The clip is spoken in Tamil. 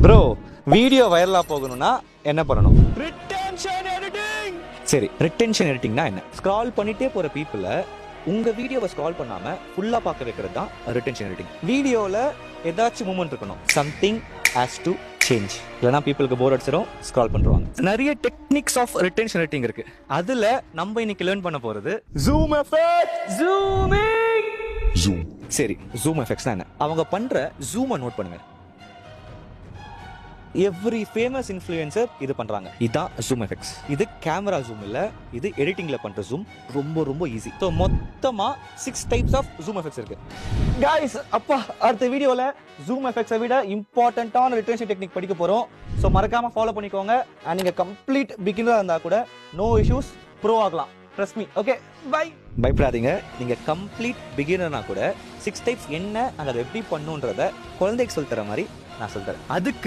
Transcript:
ப்ரோ வீடியோ வைரலா போகணும்னா என்ன பண்ணணும்? Retention editing. சரி, ரிட்டென்ஷன் எடிட்டிங்னா என்ன? ஸ்க்ரால் பண்ணிட்டே போற பீப்புளை உங்க வீடியோவை ஸ்க்ரால் பண்ணாம ஃபுல்லா பார்க்க வைக்கிறது தான் ரிட்டென்ஷன் எடிட்டிங். வீடியோல ஏதாச்சும் மூமெண்ட் இருக்கணும், சம்திங் ஹேஸ் டு சேஞ்ச். இல்லைனா பீப்புளுக்கு போர் அடிச்சிடும், ஸ்க்ரால் பண்ணுவாங்க. நிறைய டெக்னிக்ஸ் ஆஃப் ரிட்டென்ஷன் எடிட்டிங் இருக்கு. அதுல நம்ம இன்னைக்கு லேர்ன் பண்ண போறது ஜூம் எஃபெக்ட், ஜூமிங். சரி, ஜூம் எஃபெக்ட்ஸ்னா என்ன? அவங்க பண்ற ஜூமை நோட் பண்ணுங்க. எவ்ரி ஃபேமஸ் இன்ஃப்ளூயன்சர் இது பண்றாங்க. இதான் ஜூம் எஃபெக்ட்ஸ். இது கேமரா ஜூம் இல்ல, இது எடிட்டிங்ல பண்ற ஜூம். ரொம்ப ஈஸி. ஸோ மொத்தமா 6 டைப்ஸ் ஆஃப் ஜூம் எஃபெக்ட்ஸ் இருக்கு. காய்ஸ், அப்பா அடுத்த வீடியோல ஜூம் எஃபெக்ட்ஸை விட இம்பார்ட்டன்டான ரிட்டென்ஷன் டெக்னிக் படிக்க போறோம். ஸோ மறக்காம ஃபாலோ பண்ணிக்கோங்க. அண்ட் நீங்க கம்ப்ளீட் பிகினரா இருந்தா கூட நோ இஷ்யூஸ், ப்ரோ ஆகலாம். Trust me. Okay, bye. பயப்படாதீங்க. நீங்க கம்ப்ளீட் பிகினர்னா கூட 6 டைப்ஸ் என்ன, அதை எப்படி பண்ணுன்றத குழந்தைக்கு சொல்லி தர மாதிரி நான் சொல்றேன். அதுக்கு